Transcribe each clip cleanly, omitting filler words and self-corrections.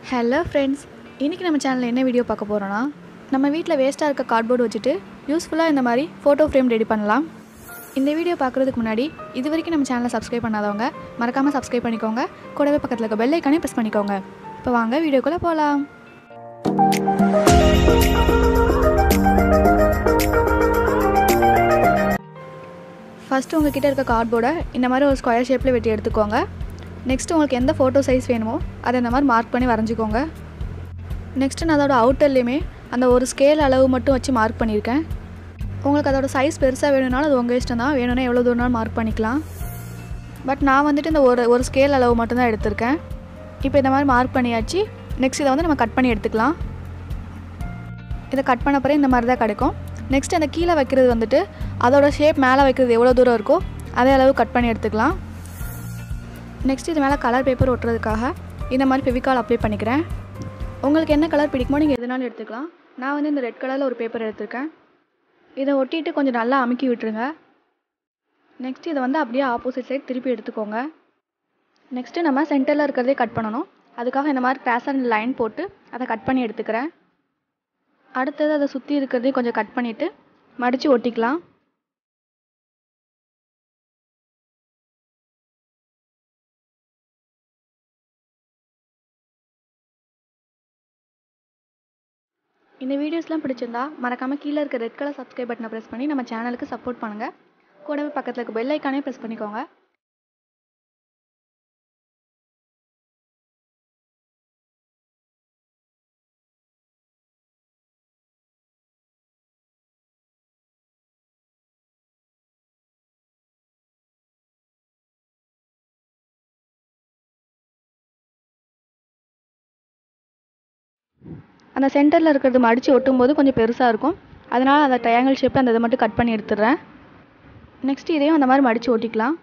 Hello friends, இன்றைக்கி நம்ம சேனலில் என்ன வீடியோ பார்க்க போகிறோன்னா, நம்ம வீட்டில் வேஸ்ட்டாக இருக்க கார்ட்போர்டு வச்சுட்டு யூஸ்ஃபுல்லாக இந்த மாதிரி ஃபோட்டோ ஃப்ரேம் ரெடி பண்ணலாம். இந்த வீடியோ பார்க்குறதுக்கு முன்னாடி இது வரைக்கும் நம்ம சேனலை சப்ஸ்கிரைப் பண்ணாதவங்க மறக்காமல் சப்ஸ்கிரைப் பண்ணிக்கோங்க. கூடவே பக்கத்தில் இருக்க பெல் ஐக்கானே ப்ரெஸ் பண்ணிக்கோங்க. இப்போ வாங்க வீடியோக்குள்ளே போகலாம். ஃபஸ்ட்டு உங்கள்கிட்ட இருக்க கார்ட்போர்டை இந்த மாதிரி ஒரு ஸ்கொயர் ஷேப்பில் வெட்டி எடுத்துக்கோங்க. நெக்ஸ்ட்டு உங்களுக்கு எந்த ஃபோட்டோ சைஸ் வேணுமோ அதை இந்த மாதிரி மார்க் பண்ணி வரைஞ்சிக்கோங்க. நெக்ஸ்ட்டு நான் அதோட அவுட்டர்லேயுமே அந்த ஒரு ஸ்கேல் அளவு மட்டும் வச்சு மார்க் பண்ணியிருக்கேன். உங்களுக்கு அதோட சைஸ் பெருசாக வேணும்னாலும் அது உங்கள் இஷ்டம் தான், வேணும்னா எவ்வளோ தூரம்னாலும் மார்க் பண்ணிக்கலாம். பட் நான் வந்துட்டு இந்த ஒரு ஸ்கேல் அளவு மட்டும்தான் எடுத்திருக்கேன். இப்போ இந்த மாதிரி மார்க் பண்ணியாச்சு. நெக்ஸ்ட் இதை வந்து நம்ம கட் பண்ணி எடுத்துக்கலாம். இதை கட் பண்ண பிறகு இந்த மாதிரி தான் கிடைக்கும். நெக்ஸ்ட் அந்த கீழே வைக்கிறது வந்துட்டு அதோட ஷேப் மேலே வைக்கிறது எவ்வளோ தூரம் இருக்கோ அதே அளவு கட் பண்ணி எடுத்துக்கலாம். நெக்ஸ்ட் இது மேலே கலர் பேப்பர் ஒட்டுறதுக்காக இந்த மாதிரி ஃபெவிகால் அப்ளை பண்ணிக்கிறேன். உங்களுக்கு என்ன கலர் பிடிக்குமோ நீங்கள் எதுனாலும் எடுத்துக்கலாம். நான் வந்து இந்த ரெட் கலரில் ஒரு பேப்பர் எடுத்திருக்கேன். இதை ஒட்டிட்டு கொஞ்சம் நல்லா அமுக்கி விட்டுருங்க. நெக்ஸ்ட் இதை வந்து அப்படியே ஆப்போசிட் சைட் திருப்பி எடுத்துக்கோங்க. நெக்ஸ்ட்டு நம்ம சென்டரில் இருக்கிறதே கட் பண்ணணும். அதுக்காக இந்த மாதிரி கிராஸாக லைன் போட்டு அதை கட் பண்ணி எடுத்துக்கிறேன். அடுத்தது அதை சுற்றி இருக்கிறதையும் கொஞ்சம் கட் பண்ணிவிட்டு மடித்து ஒட்டிக்கலாம். இந்த வீடியோஸ்லாம் பிடிச்சிருந்தா மறக்காமல் கீழே இருக்க ரெட் கலர் சப்ஸ்கிரைப் பட்டனை ப்ரெஸ் பண்ணி நம்ம சேனலுக்கு சப்போர்ட் பண்ணுங்கள். கூடவே பக்கத்தில் இருக்க பெல் ஐக்கானே ப்ரெஸ் பண்ணிக்கோங்க. அந்த சென்டரில் இருக்கிறது மடித்து ஒட்டும் போது கொஞ்சம் பெருசாக இருக்கும். அதனால் அந்த ட்ரையாங்கிள் ஷேப்பில் அந்த இதை மட்டும் கட் பண்ணி எடுத்துடுறேன். நெக்ஸ்ட் இதையும் அந்த மாதிரி மடித்து ஒட்டிக்கலாம்.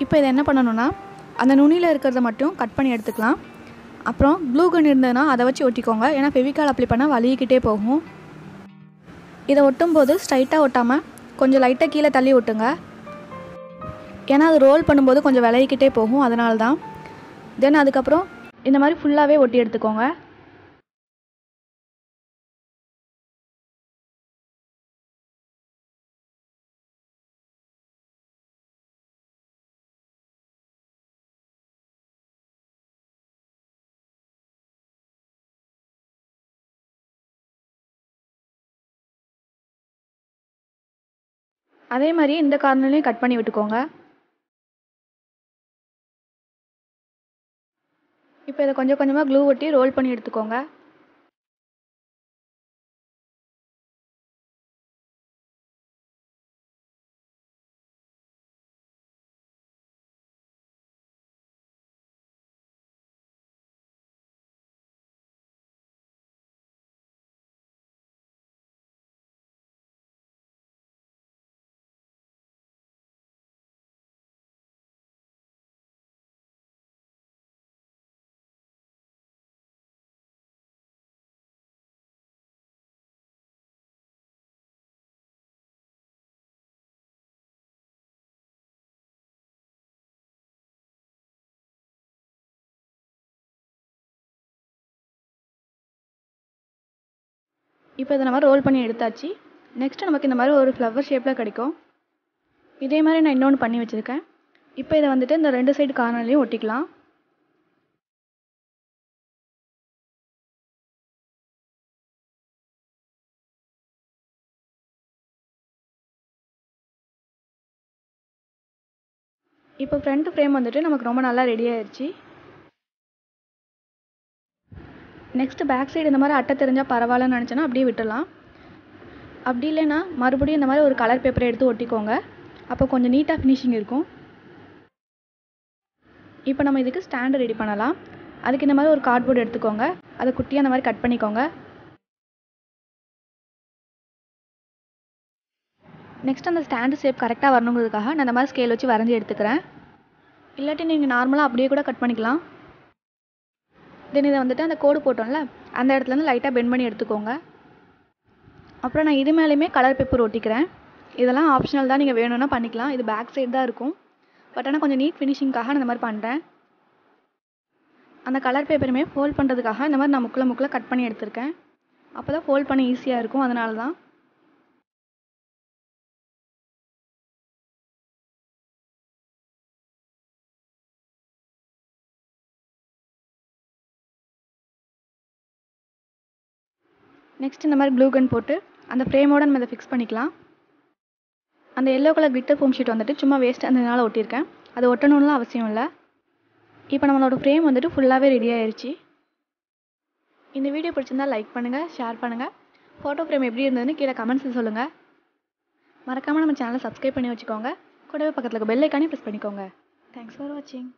இப்போ இதை என்ன பண்ணணும்னா அந்த நுனியில் இருக்கிறத மட்டும் கட் பண்ணி எடுத்துக்கலாம். அப்புறம் க்ளூ கன் இருந்ததுன்னா அதை வச்சு ஒட்டிக்கோங்க. ஏன்னா ஃபெவிகால் அப்ளை பண்ணால் வலிக்கிட்டே போகும். இதை ஒட்டும் போது ஸ்ட்ரைட்டாக ஒட்டாமல் கொஞ்சம் லைட்டாக கீழே தள்ளி ஒட்டுங்க. ஏன்னா அது ரோல் பண்ணும்போது கொஞ்சம் விலகிக்கிட்டே போகும், அதனால தான். தென் அதுக்கப்புறம் இந்த மாதிரி ஃபுல்லாகவே ஒட்டி எடுத்துக்கோங்க. அதே மாதிரி இந்த கார்னர்லையும் கட் பண்ணி விட்டுக்கோங்க. இப்போ இதை கொஞ்சம் கொஞ்சமாக க்ளூ ஒட்டி ரோல் பண்ணி எடுத்துக்கோங்க. இப்போ இதை நம்ம ரோல் பண்ணி எடுத்தாச்சு. நெக்ஸ்ட்டு நமக்கு இந்த மாதிரி ஒரு ஃப்ளவர் ஷேப்பில் கிடைக்கும். இதே மாதிரி நான் இன்னொன்று பண்ணி வச்சுருக்கேன். இப்போ இதை வந்துட்டு இந்த 2 சைடு கார்னர்லையும் ஒட்டிக்கலாம். இப்போ ஃப்ரண்ட் ஃப்ரேம் வந்துட்டு நமக்கு ரொம்ப நல்லா ரெடி ஆயிடுச்சு. நெக்ஸ்ட்டு பேக் சைடு இந்த மாதிரி அட்டை தெரிஞ்சால் பரவாயில்லன்னு நினச்சேன்னா அப்படியே விட்டுடலாம். அப்படி இல்லைன்னா மறுபடியும் இந்த மாதிரி ஒரு கலர் பேப்பரை எடுத்து ஒட்டிக்கோங்க. அப்போ கொஞ்சம் நீட்டாக ஃபினிஷிங் இருக்கும். இப்போ நம்ம இதுக்கு ஸ்டாண்டு ரெடி பண்ணலாம். அதுக்கு இந்த மாதிரி ஒரு கார்ட்போர்டு எடுத்துக்கோங்க. அதை குட்டியாக அந்த மாதிரி கட் பண்ணிக்கோங்க. நெக்ஸ்ட் அந்த ஸ்டாண்டு ஷேப் கரெக்டாக வரணுங்கிறதுக்காக நான் இந்த மாதிரி ஸ்கேல் வச்சு வரைஞ்சி எடுத்துக்கிறேன். இல்லாட்டி நீங்கள் நார்மலாக அப்படியே கூட கட் பண்ணிக்கலாம். தென் இதை வந்துட்டு அந்த கோடு போட்டோம்ல அந்த இடத்துலேருந்து லைட்டாக பெண்ட் பண்ணி எடுத்துக்கோங்க. அப்புறம் நான் இது மேலேயுமே கலர் பேப்பர் ஒட்டிக்கிறேன். இதெல்லாம் ஆப்ஷனல் தான், நீங்கள் வேணும்னா பண்ணிக்கலாம். இது பேக் சைடு தான் இருக்கும். பட் ஆனால் கொஞ்சம் நீட் ஃபினிஷிங்காக நான் இந்த மாதிரி பண்ணுறேன். அந்த கலர் பேப்பருமே ஃபோல்ட் பண்ணுறதுக்காக இந்த மாதிரி நான் முக்கில் கட் பண்ணி எடுத்திருக்கேன். அப்போ தான் ஃபோல்ட் பண்ண ஈஸியாக இருக்கும், அதனால தான். நெக்ஸ்ட் இந்த மாதிரி க்ளூ கன் போட்டு அந்த ஃப்ரேமோட நம்ம இதை ஃபிக்ஸ் பண்ணிக்கலாம். அந்த yellow colour glitter foam sheet வந்துட்டு சும்மா வேஸ்ட் அதனால ஒட்டியிருக்கேன். அது ஒட்டணும்லாம் அவசியம் இல்லை. இப்போ நம்மளோட ஃப்ரேம் வந்துட்டு ஃபுல்லாகவே ரெடி ஆயிடுச்சு. இந்த வீடியோ பிடிச்சிருந்தால் லைக் பண்ணுங்கள், ஷேர் பண்ணுங்கள். ஃபோட்டோ ஃப்ரேம் எப்படி இருந்ததுன்னு கீழே கமெண்ட்ஸில் சொல்லுங்கள். மறக்காமல் நம்ம சேனலை சப்ஸ்கிரைப் பண்ணி வச்சுக்கோங்க. கூடவே பக்கத்தில் இருக்க பெல் ஐக்கானே ப்ரெஸ் பண்ணிக்கோங்க. தேங்க்ஸ் ஃபார் வாட்சிங்.